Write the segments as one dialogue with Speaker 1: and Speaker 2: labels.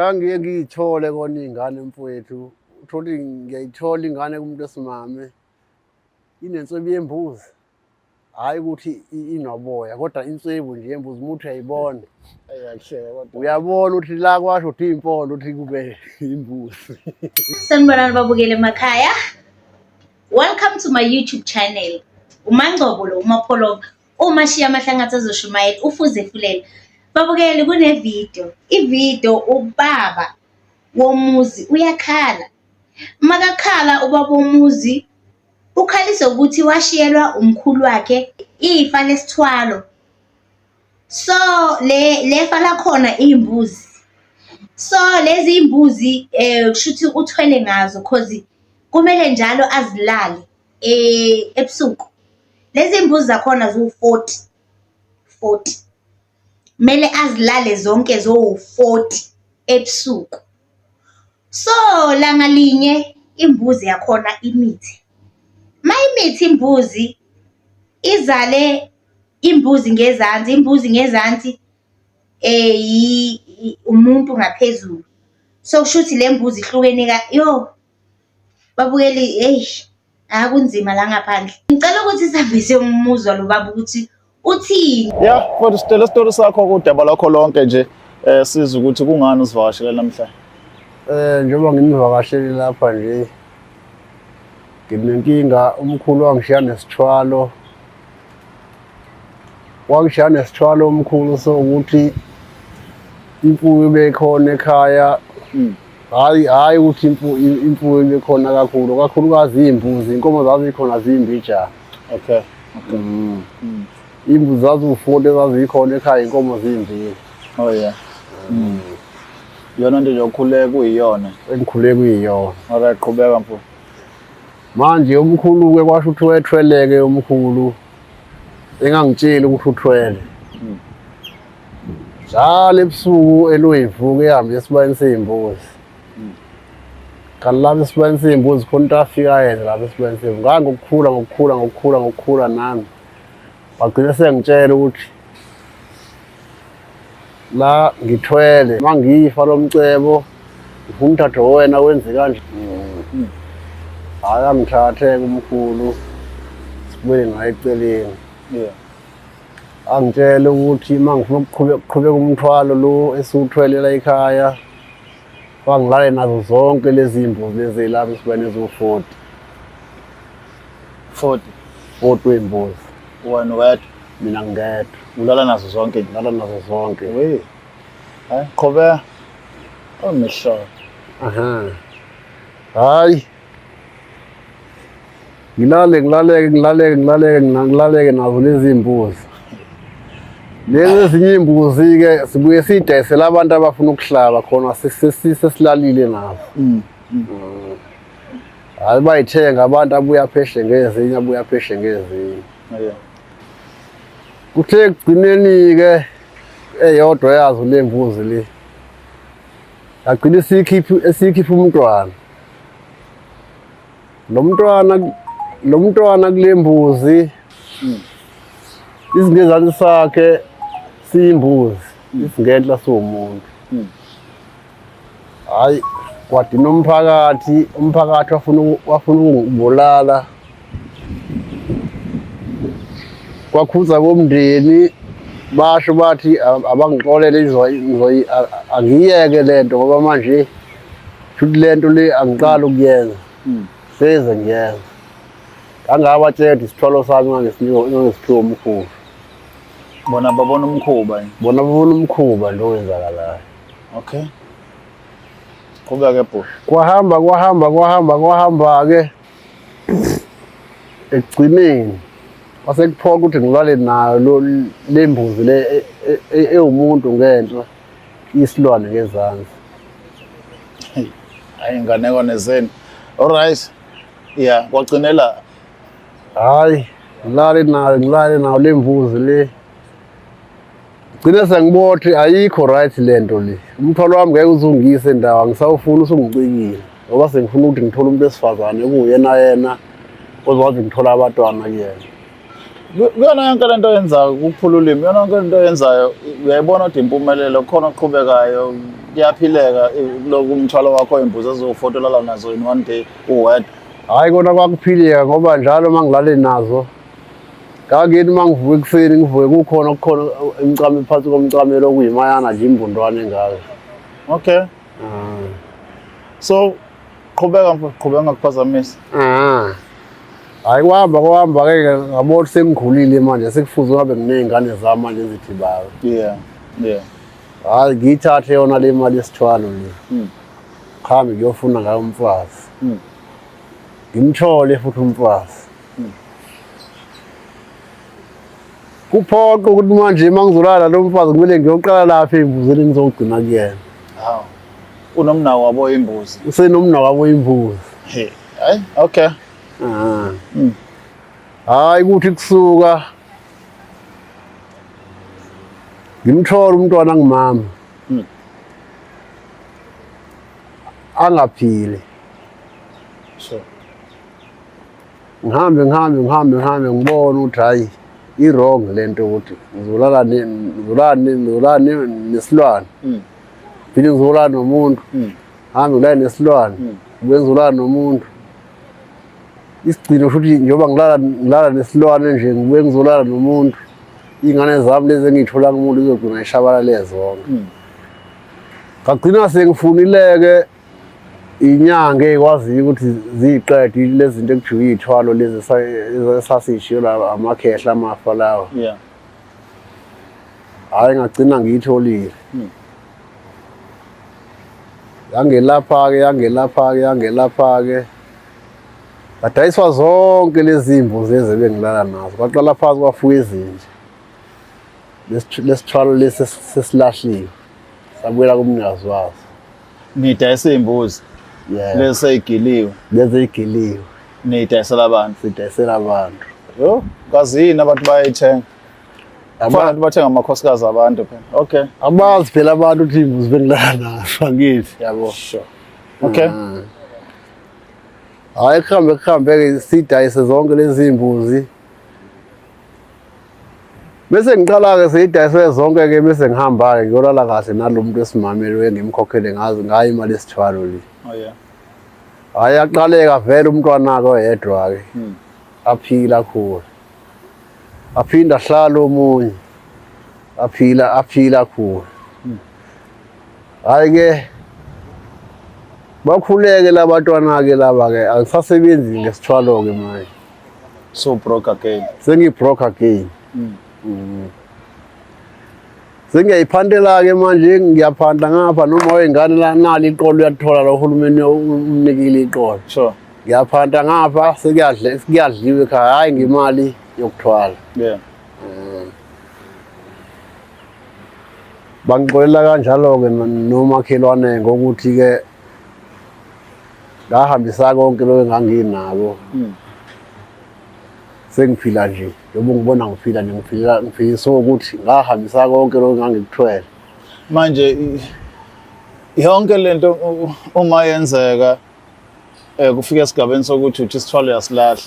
Speaker 1: Ngike ngiyithole kona ingane mfowethu, uthole ngiyayithola ingane kumuntu esimame inenswebu yembuzi, hhayi ukuthi inoboya kodwa inswebu nje yembuzi umuntu uyayibona. Uyabona ukuthi la kwasho ukuthi iy'mpondo ukuthi kube imbuzi.
Speaker 2: Sanibonani babukeli emakhaya. Welcome to my YouTube channel. UMaNgcobo lo uMapholoba. Umashiya Mahlangatha Zoshumayela ufuze fulela. Babukeli kune video. Ivideo ubaba womuzi uyakhala. Makakhala ubaba womuzi ukhalisa ukuthi washiyelwa umkhulu wakhe ifa lesithwalo. So lefa lakhona imbuzi. So lezi imbuzi kushuthi uthwele ngazo cause kumele njalo azilale ebusuku. Lezi imbuzi zakhona zu40. Mele azilale zonke zo40 ebusuku. So langa linye imbuzi yakhona imithi. Mayimithi imbuzi izale imbuzi ngezansi umuntu ngaphezulu. So kushuthi le mbuzi ihlukene yo babukeli akunzima la ngaphandle. Ngicela ukuthi sihambise umuzwa lo baba ukuthi uthini.
Speaker 3: Yeah, for the story sakho kudaba lakho lonke nje sizwe ukuthi kungani usivakashela namhlanje.
Speaker 1: Njengoba ngimvakashele lapha nje nginenkinga, umkhulu wangishiya nesithwalo. Wangishiya nesithwalo umkhulu, so ukuthi imfuyo bekhona ekhaya. Hayi ukuthi imfuyo bekhona kakhulukazi imbuzi, inkomo zazikhona zimbijana.
Speaker 3: Okay.
Speaker 1: Imbuzi zaziwu40 zazikhona ekhaya, inkomo zimbili.
Speaker 3: Oh yeah. Yona nje yokhuleka kuyiyona.
Speaker 1: Engikhule kuyiyona.
Speaker 3: Alright, qhubeka mfowethu.
Speaker 1: Manje umkhulu ke kwasho ukuthi wethweleke umkhulu. Engangitshela ukuthi uthwele. Njalo ebusuku eloyivuka ehambe esibayeni seyimbuzi. Kanti esibayeni seyimbuzi khona into afika yenza lapha esibayeni seyimbuzi. Ngokukhula nami. Bagcina sengitshela ukuthi la ngithwele mangifa lomcebo ngifuna umthatho wena wenze kanje. Hayi angithathe kumkhulu sibuye ngaye eceleni.
Speaker 3: Yeah.
Speaker 1: Angitshele ukuthi mangifuna ukuqhubeka umthwalo lo esiwuthwelela ekhaya bangilale nazo zonke lezi imbuzi lezi lapha esibayeni eziwu40. 40 imbuzi.
Speaker 3: Wena wedwa?
Speaker 1: Mina ngedwa.
Speaker 3: Ulala nazo zonke?
Speaker 1: Ngilala nazo zonke.
Speaker 3: We. Hayi qhubeka. Omehlo.
Speaker 1: Hayi. Ngilaleke nazo lezi imbuzi. Lezi ezinye imbuzi ke sibuye sidayisela abantu abafuna ukuhlaba khona sesilalile nazo. Hayi bayithenga abantu abuya pheshe ngezinye.
Speaker 3: Yeah.
Speaker 1: Kuthe ekugcineni ke eyodwa yazo le mbuzi le. Yagcina esikhipha umntwana. Lo mntwana kule mbuzi isingezansi sakhe siyimbuzi, isingenhla siwumuntu. Hayi kwadina umphakathi wafuna ukungibulala. Kwakhuza bomndeni basho bathi abangixolele angiyeke lento ngoba manje futhi lento le angiqala ukuyenza. Seze ngiyenza. Angabatshela isithwalo sami ngesiphiwo umkhulu.
Speaker 3: Bona babona umkhuba.
Speaker 1: Bona babona umkhuba lo wenzakalayo.
Speaker 3: Okay. Qhubeka ke bhuti.
Speaker 1: Kwahamba ke ekugcineni wasekuphoqa ukuthi ngilale nayo le mbuzi le ewumuntu ngenhla isilwane ngezansi.
Speaker 3: Hayi inganeko nezeni. Alright. Yeah, kwagcinela.
Speaker 1: Hayi ngilale nayo le mbuzi le. Gcina sengibothi ayikho right lento le. Umthwalo wami ngeke uzungise ndawo, ngisawufuna usungicikile. Ngoba sengifuna ukuthi ngithole umuntu esifazane okuyena ozokwazi ngithola abantwana kuyena.
Speaker 3: Kuyona yonke lento oyenzayo ukuphula ulimi, yona yonke lento oyenzayo uyayibona ukuthi impumelelo khona okuqhubekayo kuyaphileka loku umthwalo wakho wembuzi ezofotolela nazo in one day uwedwa.
Speaker 1: Hhayi kona kwakuphileka ngoba njalo uma ngilale nazo ngakini uma ngivuka ekuseni ngivuke kukhona emcame phansi komcamelo okuyimayana nje imbundwane ngayo.
Speaker 3: Okay. So qhubeka ngakuphazamisa. Hhayi kwahamba-ke ngabona ukuthi sengikhulile manje sekufuze ngabe nginey'ngane zami manje ezithibayo. Yeah.
Speaker 1: Hhayi ngiyithathe yona le mali yesithwalo le. Ngihambe ngiyofuna ngayo umfazi. Ngimthole futhi umfazi. Kuphoqa ukuthi manje uma ngizolala lo mfazi kumele ngiyoqala lapha ey'mbuzini engizogcina kuyena.
Speaker 3: Hawu. Unomnawo wabo imbuzi.
Speaker 1: Usenomnawo wabo imbuzi.
Speaker 3: Hayi, okay.
Speaker 1: Hhayi kuthi kusuka ngimthola umntwana ngimama. Angaphili.
Speaker 3: Sure.
Speaker 1: Ngihambe ngibona ukuthi hhayi i-wrong lento ukuthi ngizolala nesilwane. Phinde ngizolala nomuntu. Hambe ngilale nesilwane. Ngizolala nomuntu. Isigcino futhi njengoba ngilala nesilwane nje ngibuye ngizolala nomuntu. Iy'ngane zami lezi engiy'thola kumuntu zizogcina zishabalale zonke. Ngagcina sengifunile-ke inyanga ey'kwaziyo ukuthi ziyiqede lezi zinto ekujhiwe iy'thwalo lezi esasiy'shiyelwa amakhehla amafa lawa.
Speaker 3: Yeah.
Speaker 1: Hhayi ngagcina ngiyitholile. Yangelapha-ke ngadayiswa zonke lezi imbuzi lezi ebengilala nazo. Kwaqala phansi kwafuka ezinje. Lesithwalo lesi sesilahliwe sabuyela kumnikazi wazo.
Speaker 3: Nidayisa iy'mbuzi lezi sey'giliwe.
Speaker 1: Lezi ey'giliwe.
Speaker 3: Niy'dayisela abantu.
Speaker 1: Sidayisela abantu.
Speaker 3: Yo, kazi yini abantu bayayithenga? Abantu bathenga amakhosikazi abantu phela. Okay.
Speaker 1: Abazi phela abantu ukuthi imbuzi bengilala nazo angithi yabo.
Speaker 3: Sure. Okay.
Speaker 1: Hhayi kuhambe-ke sidayise zonke lezi imbuzi. Bese ngiqala-ke seyidayiswe zonke-ke bese ngihamba-ke ngiyolala kahle nalo muntu esimamele engimkhokhele ngayo imali yesithwalo le.
Speaker 3: Oh yeah.
Speaker 1: Hhayi aqaleka vele umntwana-ke oyedwa-ke. Aphila khulu. Aphinda ahlala omunye. Aphila khulu. Hhayi-ke bakhuleke labantwana-ke laba-ke angisasebenzi ngesithwalo-ke manje.
Speaker 3: So broke again.
Speaker 1: Sengi-broke again. Sengiyayiphandela-ke manje ngiyaphanda ngapha noma wey'ngane nalo iqolo uyalithola la uhulumeni umnikile iqolo.
Speaker 3: Sure.
Speaker 1: Ngiyaphanda ngapha sekuyadliwa ekhaya hhayi ngemali yokuthwala.
Speaker 3: Yeah.
Speaker 1: Bangixolela kanjalo-ke nomakhelwane ngokuthi-ke ngahambisa konke lokho enganginako. Sengiphila nje njengoba ngibona ngiphila nje ngifiliswa ukuthi ngahambisa konke lokho engangikuthwele.
Speaker 3: Manje yonke lento uma yenzeka kufika esigabeni sokuthi uthi isithwalo yasilahla.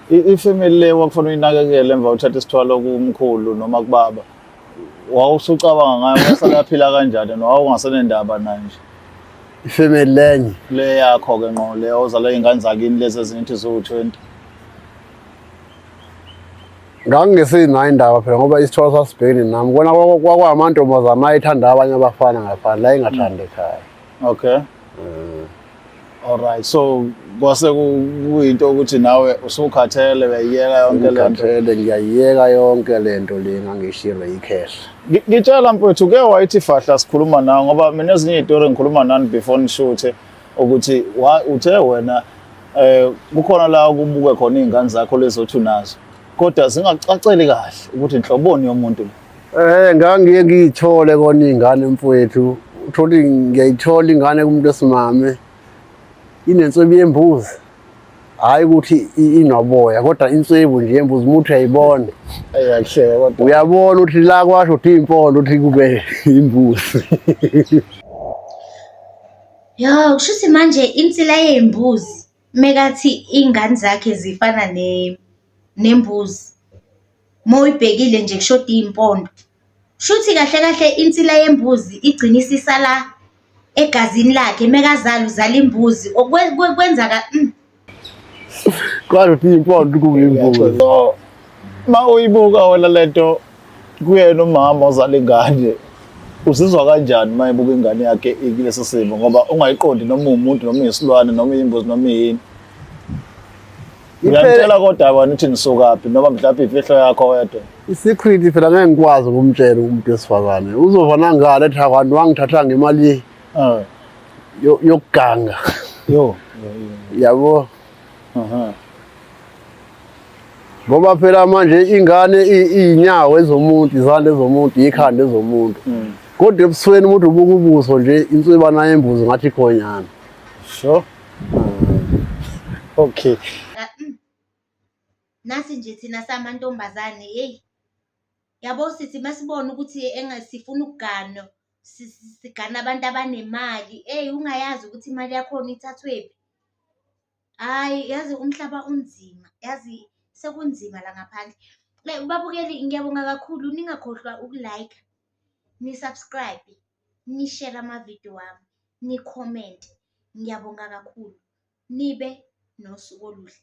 Speaker 3: Ifamily le wakufanele uyinakekele emva uthatha isithwalo kumkhulu noma kubaba. Wawusucabanga ngayo wasala yaphila kanjani nowawungasenendaba nanje.
Speaker 1: Ifamily lenye
Speaker 3: Le yakho-ke ngqo le ozala iy'ngane zakini lezi ezinye ziwu-20.
Speaker 1: Ngangingesenayo indaba phela ngoba isithwalo sasibhekene nami kona kwakwamantombazana ayithanda abanye abafana ngaphandle ayingathandi ekhaya.
Speaker 3: Okay. Alright, so kwase kuyinto ukuthi nawe usukhathele uyayiyeka yonke lento.
Speaker 1: Ngiyayiyeka yonke lento le engangishiyelwe yikhehla.
Speaker 3: Ngitshela mfowethu ke wayithi fahla sikhuluma nawe ngoba mina ezinye iy'tori ngikhuluma nani before nishuthe ukuthi uthe wena kukhona la kubuke khona iy'ngane zakho lezi othi unazo kodwa zingacaceli kahle ukuthi inhloboni yomuntu.
Speaker 1: Ngangiye ngiyithole kona iy'ngane mfowethu uthole ngiyayithola ingane kumuntu esimame inenswebu yembuzi. Hhayi ukuthi inoboya kodwa inswebu nje yembuzi umuntu uyayibona.
Speaker 3: Ayakuhleka kodwa.
Speaker 1: Uyabona ukuthi la kwasho ukuthi iy'mpondo ukuthi kube imbuzi.
Speaker 2: Yo, kushuthi manje insila yey'mbuzi mekathi iy'ngane zakhe zifana nembuzi. Mawuyibhekile nje kushoda iy'mpondo. Shuthi kahle kahle insila yembuzi igcina isisala egazini lakhe mekazala uzala imbuzi kwenza
Speaker 1: Kwazi ukuthi iy'mpondo kuyimbuzi.
Speaker 3: So ma uyibuka wena lento kuyena umama ozala ingane uzizwa kanjani uma ebuka ingane yakhe ikulesi simo ngoba ungayiqondi noma umuntu noma isilwane noma imbuzi noma yini. Uyamtshela kodwa wena uthi nisukaphi noma mhlawumbe imfihlo yakho wedwa.
Speaker 1: I-secret phela ngeke ngikwazi ukumtshela umuntu wesifazane. Uzova nangale ethi abantu wangithatha ngemali yokuganga.
Speaker 3: Yo.
Speaker 1: Yabo.
Speaker 3: Aha.
Speaker 1: Ngoba phela manje ingane iy'nyawo ezomuntu, izandla ezomuntu, ikhanda ezomuntu. Kodwa ebusweni umuntu ubuka ubuso nje inswebana yembuzi ngathi ikhonyana.
Speaker 3: Sure. Okay.
Speaker 2: Nasi nje thina samantombazane hey. Yabo sithi masibona ukuthi sifuna ukugana sigana abantu abanemali. Hey ungayazi ukuthi imali yakho ithathwephi. Hayi yazi umhlaba unzima. Yazi sekunzima la ngaphandle. Babukeli ngiyabonga kakhulu ningakhohlwa ukulike, ni-subscribe, ni-share amavidiyo wami, ni-comment. Ngiyabonga kakhulu. Nibe nosuku oluhle.